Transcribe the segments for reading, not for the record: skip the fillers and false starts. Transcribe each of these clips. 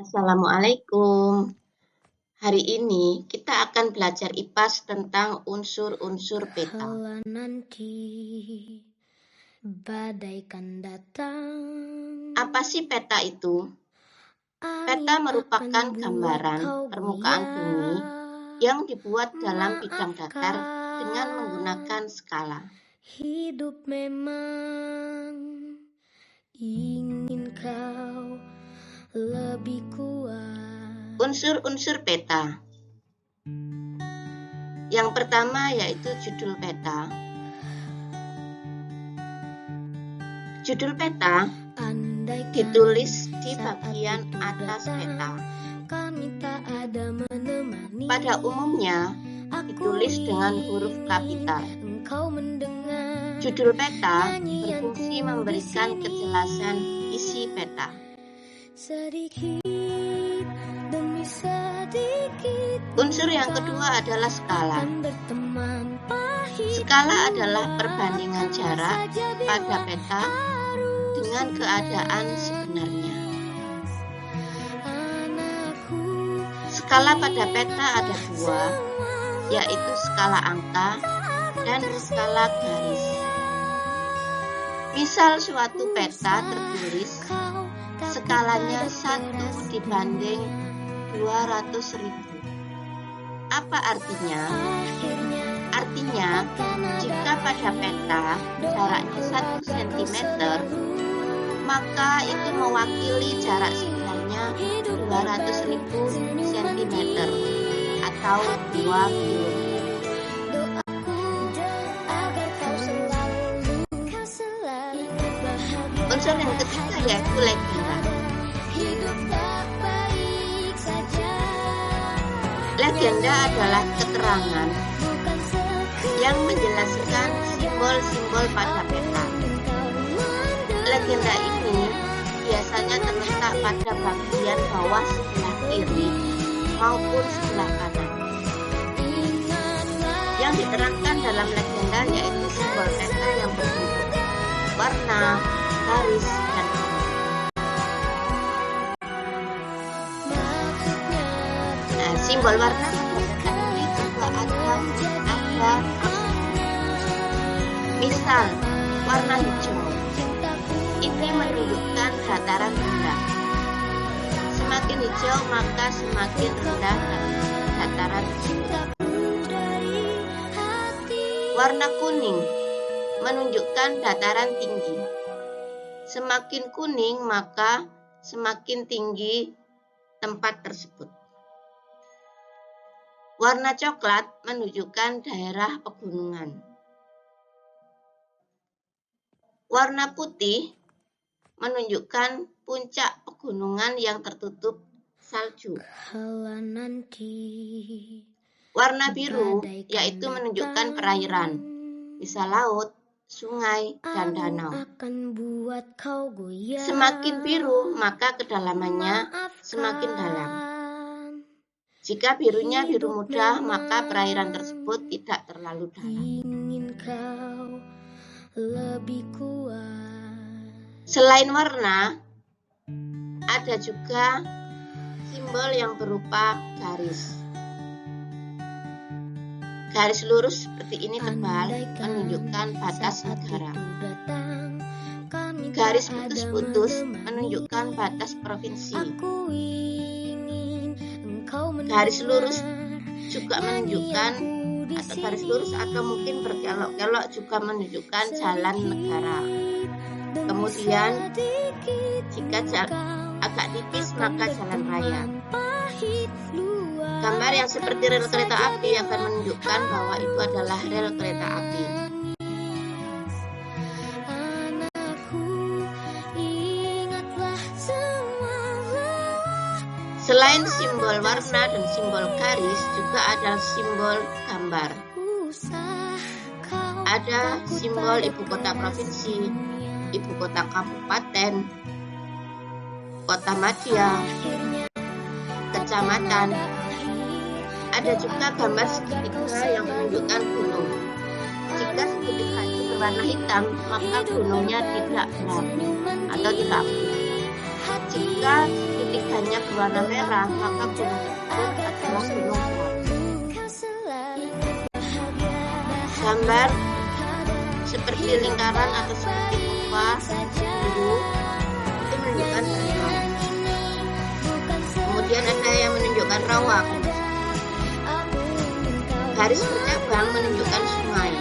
Assalamualaikum. Hari ini kita akan belajar IPAS tentang unsur-unsur peta. Kala nanti badaikan datang. Apa sih peta itu? Peta merupakan gambaran permukaan bumi yang dibuat dalam bidang datar dengan menggunakan skala. Hidup memang ingin kau lebih kuat. Unsur-unsur peta. Yang pertama yaitu judul peta. Judul peta ditulis di bagian atas peta. Pada umumnya ditulis dengan huruf kapital. Judul peta berfungsi memberikan kejelasan isi peta. Unsur yang kedua adalah skala. Skala adalah perbandingan jarak pada peta dengan keadaan sebenarnya. Skala pada peta ada dua, yaitu skala angka dan skala garis. Misal suatu peta tertulis skalanya 1 dibanding 200.000. Apa artinya? Artinya, jika pada peta jaraknya 1 cm, maka itu mewakili jarak sebenarnya 200.000 cm atau 2 km. Unsur yang ketiga yaitu legenda. Legenda adalah keterangan yang menjelaskan simbol-simbol pada peta. Legenda ini biasanya terletak pada bagian bawah sebelah kiri maupun sebelah kanan. Yang diterangkan dalam legenda yaitu simbol peta yang berbentuk warna, garis, dan titik. Simbol warna ini juga ada misal warna hijau ini menunjukkan dataran rendah. Semakin hijau maka semakin rendah dataran tersebut. Warna kuning menunjukkan dataran tinggi. Semakin kuning maka semakin tinggi tempat tersebut. Warna coklat menunjukkan daerah pegunungan. Warna putih menunjukkan puncak pegunungan yang tertutup salju. Warna biru yaitu menunjukkan perairan, bisa laut, sungai, dan danau. Semakin biru maka kedalamannya semakin dalam. Jika birunya biru muda, maka perairan tersebut tidak terlalu dalam. Selain warna, ada juga simbol yang berupa garis. Garis lurus seperti ini tebal menunjukkan batas negara. Garis putus-putus menunjukkan batas provinsi. Garis lurus juga menunjukkan atau garis lurus atau mungkin berkelok-kelok juga menunjukkan jalan negara. Kemudian jika agak tipis maka jalan raya. Gambar yang seperti rel kereta api akan menunjukkan bahwa itu adalah rel kereta api. Selain simbol warna dan simbol garis, juga ada simbol gambar. Ada simbol ibu kota provinsi, ibu kota kabupaten, kota madya, kecamatan. Ada juga gambar segitiga yang menunjukkan gunung. Jika segitiga itu berwarna hitam, maka gunungnya tidak berapi atau tidak putih. Jika segitiga sepertiganya berwarna merah, maka gunung tersebut adalah gunung berapi. Gambar seperti lingkaran atau seperti kupa biru itu menunjukkan danau. Kemudian ada yang menunjukkan rawa. Garis bercabang menunjukkan sungai.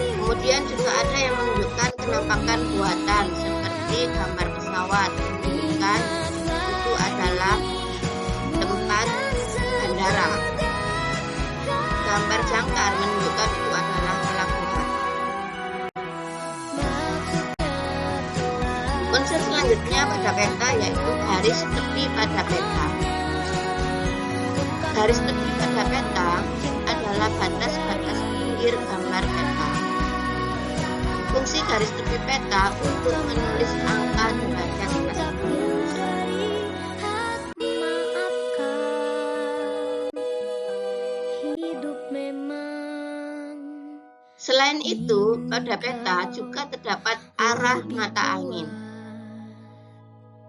Kemudian juga ada yang menunjukkan penampakan buatan seperti gambar pesawat, menunjukkan itu adalah tempat bandara. Gambar jangkar menunjukkan itu adalah pelabuhan. Unsur selanjutnya pada peta yaitu garis tepi pada peta. Garis tepi pada peta adalah batas-batas pinggir gambar peta. Fungsi garis tepi peta untuk menulis angka derajat astronomis. Selain itu, pada peta juga terdapat arah mata angin.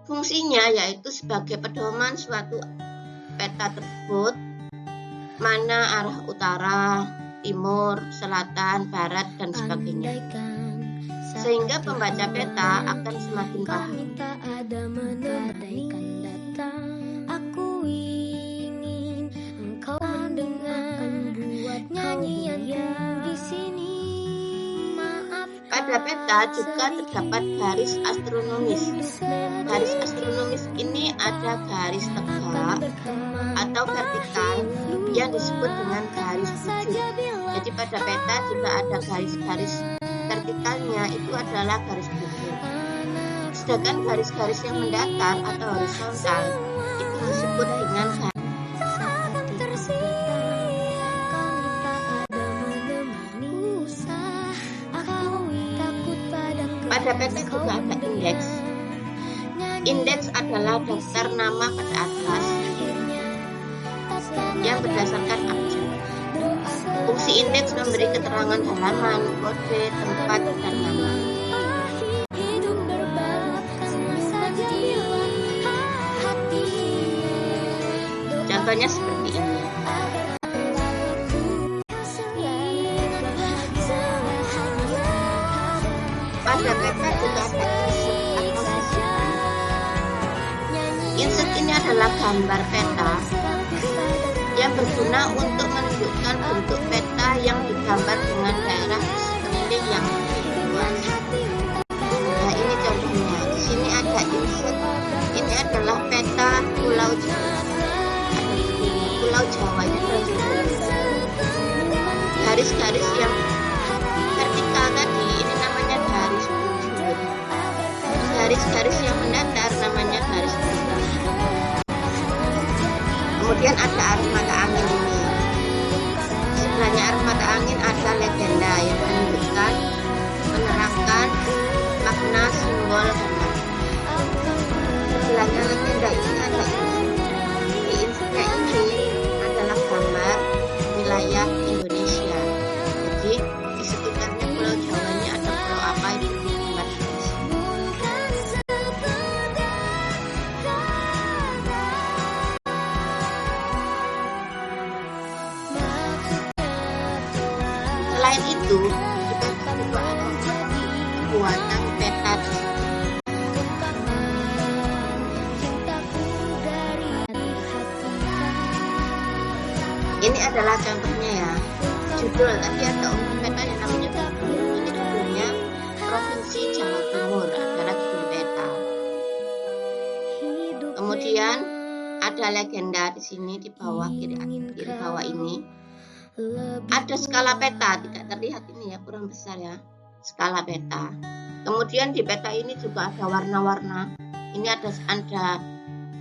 Fungsinya yaitu sebagai pedoman suatu peta tersebut, mana arah utara, timur, selatan, barat, dan sebagainya. Sehingga pembaca peta akan semakin paham. Aku ingin engkau mendengar nyanyian di sini. Pada peta juga terdapat garis astronomis. Garis astronomis ini ada garis tegak atau vertikal yang disebut dengan garis bujur. Jadi pada peta juga ada garis-garis vertikalnya, itu adalah garis bujur. Sedangkan garis-garis yang mendatar atau horizontal itu disebut dengan garis. Pada peta juga ada indeks. Indeks adalah daftar nama pada atlas yang berdasarkan abjad. Fungsi indeks memberi keterangan halaman, kode, tempat, dan nama. Contohnya seperti ini. Pada peta juga ada insert atau sisipan. Insert ini adalah gambar peta yang berguna untuk menunjukkan bentuk peta yang digambar dengan daerah di sekeliling yang lebih luas. Nah, ini contohnya. Di sini ada insert. Ini adalah peta Pulau Jawa. Pulau Jawa ini garis-garis yang vertikal tadi ini namanya garis bujur. Garis-garis yang mendatar namanya garis tegak. Kemudian ada arah mata angin ini. Sebelahnya arah mata angin ada legenda yang menunjukkan, menerangkan makna simbol gambar. Sebelahnya legenda ini ada di insertnya ini adalah gambar wilayah Indonesia. Jadi di sekitarnya Pulau Jawa ini ada pulau apa itu digambar di sini. Selain itu, kita juga ada buatan peta. Ini adalah contohnya ya. Judul tadi ada untuk peta yang namanya judul. Ini judulnya Provinsi Jawa Timur adalah judul peta. Kemudian ada legenda di sini di bawah kiri bawah ini. Ada skala peta, tidak terlihat ini ya, kurang besar ya, skala peta. Kemudian di peta ini juga ada warna-warna. Ini ada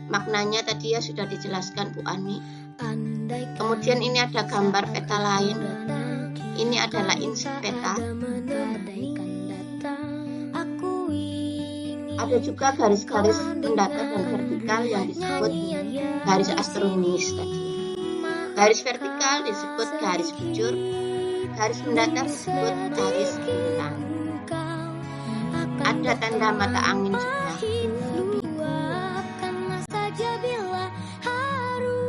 maknanya tadi ya sudah dijelaskan Bu Ani. Kemudian ini ada gambar peta lain. Ini adalah insert peta. Ada juga garis-garis mendatar dan vertikal yang disebut garis astronomis tadi. Garis vertikal disebut garis bujur, garis mendatar disebut garis bintang. Ada tanda mata angin juga.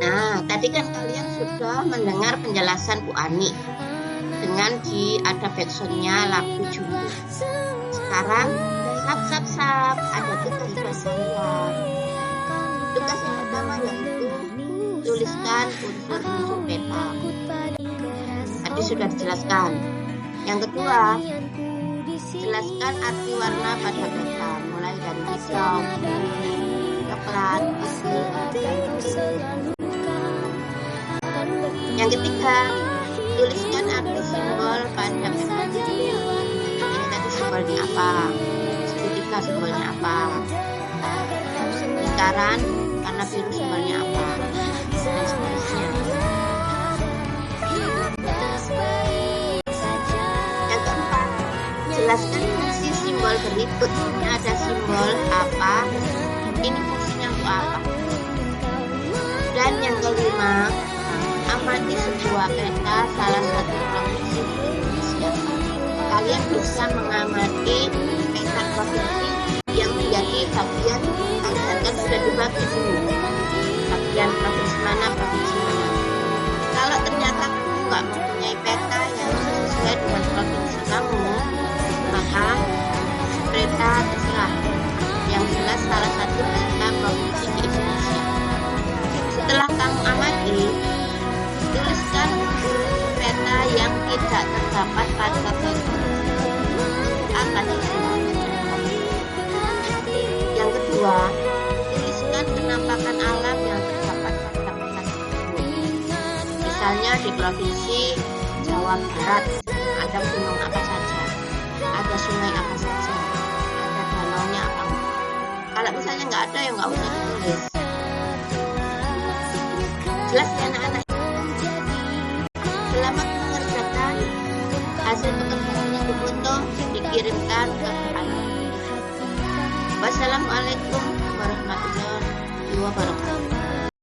Nah, tadi kan kalian sudah mendengar penjelasan Bu Ani dengan ada backsoundnya lagu Jumbo. Sekarang sap, ada tugas buat kalian. Tugas yang pertama yaitu tuliskan unsur-unsur peta. Tadi sudah dijelaskan. Yang kedua, jelaskan arti warna pada peta, mulai dari hijau, kuning, coklat, biru, dan biru. Yang ketiga, tuliskan arti simbol pada peta. Ini tadi simbolnya apa? Segitiga simbolnya apa? Lingkaran warna biru simbolnya apa? Dan seterusnya. Yang keempat, jelaskan fungsi simbol berikut. Ini ada simbol apa? Ini fungsinya untuk apa? Dan yang kelima, amati sebuah peta salah satu provinsi di Indonesia. Kalian bisa mengamati peta provinsi yang menjadi bagian, kan sudah dibagi dulu. Bagian provinsi mana. Kalau ternyata kamu nggak mempunyai peta yang sesuai dengan provinsi kamu, maka peta terserah. Yang jelas salah satu peta provinsi di Indonesia. Setelah kamu amati, tuliskan peta yang tidak terdapat pada peta akan dijual. Yang kedua, tuliskan penampakan alam yang terdapat pada peta tersebut. Misalnya di provinsi Jawa Barat ada gunung apa saja, ada sungai apa saja, ada danaunya apa enggak. Kalau misalnya nggak ada, ya nggak usah ditulis. Jelas ya anak-anak? Selamat mengerjakan. Hasil pekerjaannya difoto, dikirimkan ke anak. Wassalamualaikum warahmatullahi wabarakatuh.